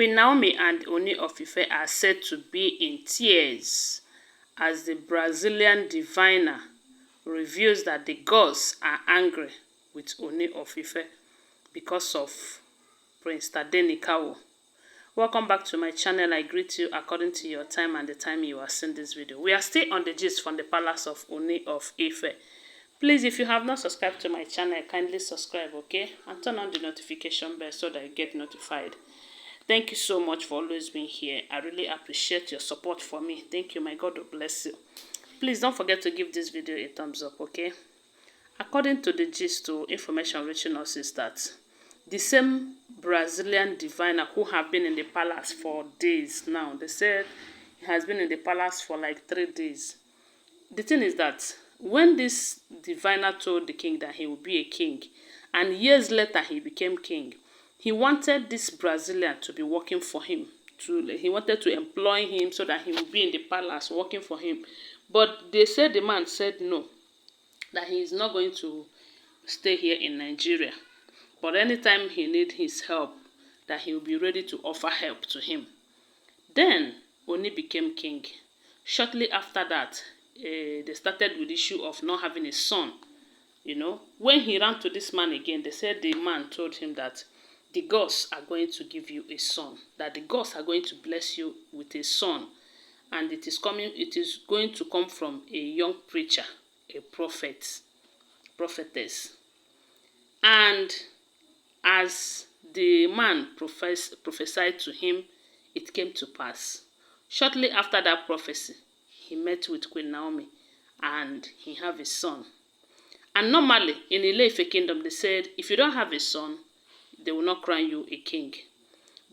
Queen Naomi and Ooni of Ife are said to be in tears as the Brazilian diviner reveals that the gods are angry with Ooni of Ife because of Prince Tadenikawo. Welcome back to my channel. I greet you according to your time and the time you are seeing this video. We are still on the gist from the palace of Ooni of Ife. Please, if you have not subscribed to my channel, kindly subscribe, okay? And turn on the notification bell so that you get notified. Thank you so much for always being here. I really appreciate your support for me. Thank you. My God will bless you. Please don't forget to give this video a thumbs up, okay? According to the gist to information reaching us is that the same Brazilian diviner who have been in the palace for days now, they said he has been in the palace for like 3 days. The thing is that when this diviner told the king that he would be a king, and years later he became king, he wanted this Brazilian to be working for him. He wanted to employ him so that he would be in the palace working for him. But they said the man said no, that he is not going to stay here in Nigeria. But anytime he needs his help, that he will be ready to offer help to him. Then Ooni became king. Shortly after that, they started with the issue of not having a son. You know, when he ran to this man again, they said the man told him that the gods are going to give you a son, that the gods are going to bless you with a son, and it is going to come from a young preacher, a prophetess. And as the man prophesied to him, it came to pass. Shortly after that prophecy, he met with Queen Naomi and he have a son. And normally in the Ife kingdom, they said if you don't have a son, they will not crown you a king.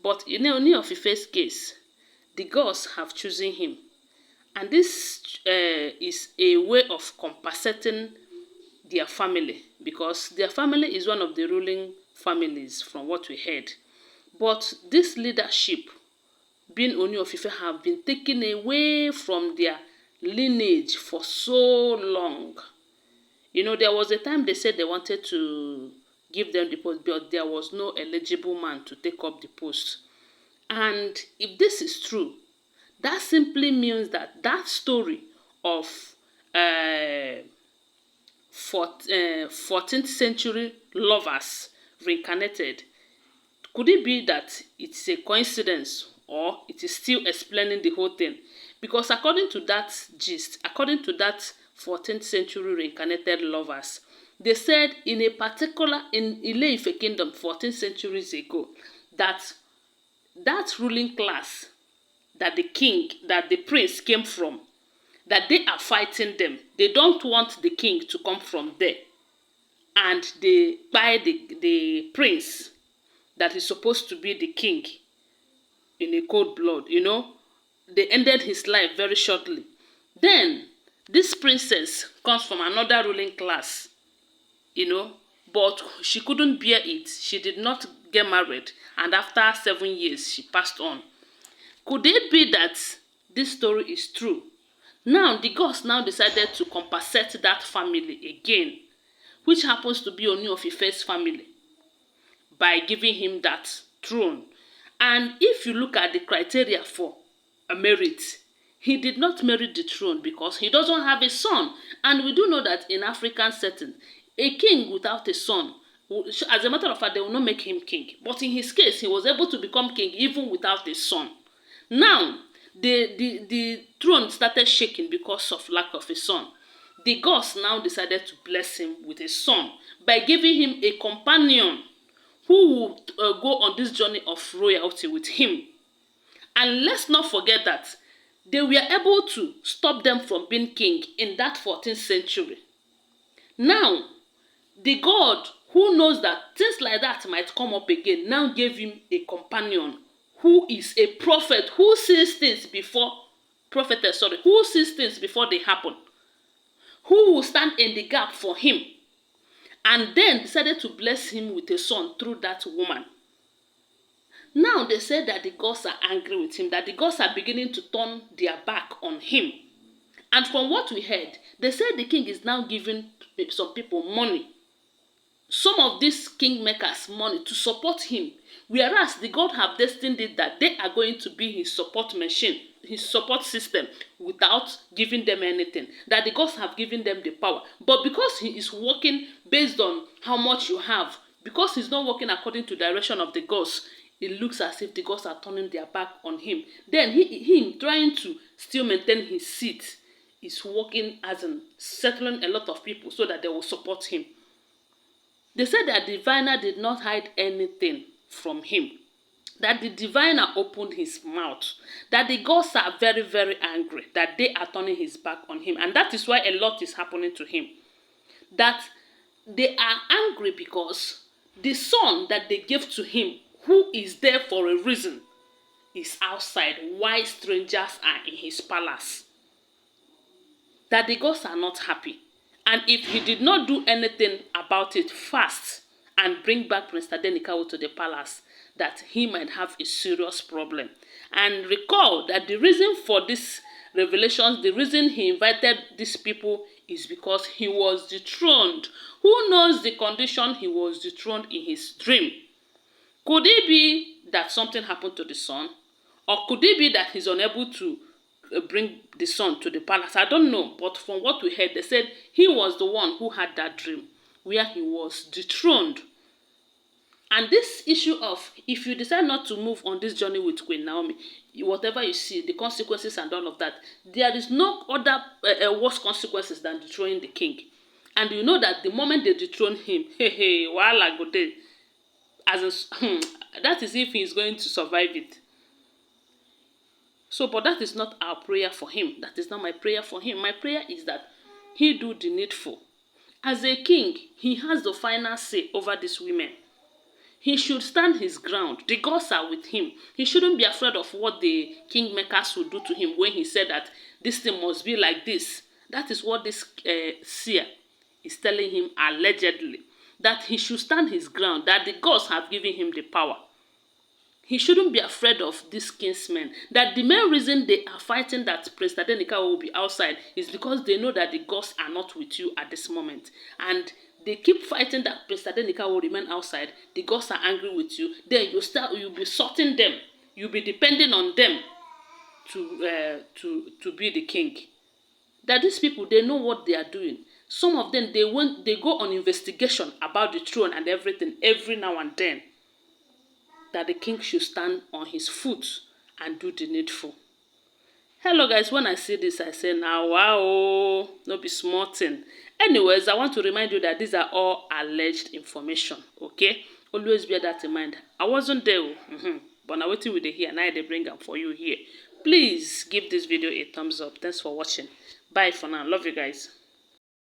But in Ooni of Ife's case, the gods have chosen him. And this is a way of compensating their family, because their family is one of the ruling families from what we heard. But this leadership, being Ooni of Ife, have been taken away from their lineage for so long. You know, there was a time they said they wanted to give them the post, but there was no eligible man to take up the post. And if this is true, that simply means that that story of 14th century lovers reincarnated, could it be that it's a coincidence, or it is still explaining the whole thing? Because according to that gist, according to that 14th century reincarnated lovers, they said in a particular, in Ife kingdom 14 centuries ago, that ruling class, that the prince came from, that they are fighting them. They don't want the king to come from there. And they buy the prince that is supposed to be the king in a cold blood, you know. They ended his life very shortly. Then this princess comes from another ruling class, you know, but she couldn't bear it. She did not get married, and after 7 years, she passed on. Could it be that this story is true? Now, the gods now decided to compensate that family again, which happens to be Ooni of Ife's family, by giving him that throne. And if you look at the criteria for a merit, he did not merit the throne because he doesn't have a son. And we do know that in African setting, a king without a son, as a matter of fact, they will not make him king. But in his case, he was able to become king even without a son. Now, the throne started shaking because of lack of a son. The gods now decided to bless him with a son by giving him a companion who would go on this journey of royalty with him. And let's not forget that they were able to stop them from being king in that 14th century. Now, the God who knows that things like that might come up again now gave him a companion who is a prophet, who sees things before, who sees things before they happen, who will stand in the gap for him, and then decided to bless him with a son through that woman. Now they said that the gods are angry with him, that the gods are beginning to turn their back on him. And from what we heard, they said the king is now giving some people money some of these kingmakers money to support him, whereas the God have destined it that they are going to be his support machine, his support system, without giving them anything, that the gods have given them the power. But because he is working based on how much you have, because he's not working according to the direction of the gods, it looks as if the gods are turning their back on him. Then him trying to still maintain his seat is working as in settling a lot of people so that they will support him. They said that the diviner did not hide anything from him, that the diviner opened his mouth, that the gods are very, very angry, that they are turning his back on him. And that is why a lot is happening to him. That they are angry because the son that they gave to him, who is there for a reason, is outside while strangers are in his palace. That the gods are not happy. And if he did not do anything about it fast and bring back Prince Tadenikawo to the palace, that he might have a serious problem. And recall that the reason for this revelations, the reason he invited these people is because he was dethroned. Who knows the condition he was dethroned in his dream? Could it be that something happened to the son? Or could it be that he's unable to bring the son to the palace? I don't know, but from what we heard, they said he was the one who had that dream where he was dethroned. And this issue of, if you decide not to move on this journey with Queen Naomi, whatever you see, the consequences and all of that, there is no other worse consequences than dethroning the king. And you know that the moment they dethrone him, wahala go dey. That is if he is going to survive it. So, but that is not our prayer for him. That is not my prayer for him. My prayer is that he do the needful. As a king, he has the final say over these women. He should stand his ground. The gods are with him. He shouldn't be afraid of what the kingmakers will do to him when he said that this thing must be like this. That is what this seer is telling him allegedly. That he should stand his ground. That the gods have given him the power. He shouldn't be afraid of these kinsmen. That the main reason they are fighting that Prince Tadenikawo will be outside is because they know that the gods are not with you at this moment. And they keep fighting that Prince Tadenikawo will remain outside. The gods are angry with you. Then you'll be sorting them. You'll be depending on them to be the king. That these people, they know what they are doing. Some of them, they go on investigation about the throne and everything every now and then. That the king should stand on his foot and do the needful. Hello guys, when I see this, I say, now wow, no be small thing. Anyways, I want to remind you that these are all alleged information, okay? Always bear that in mind. I wasn't there, but now waiting with the here, now they bring them for you here. Please give this video a thumbs up. Thanks for watching. Bye for now. Love you guys.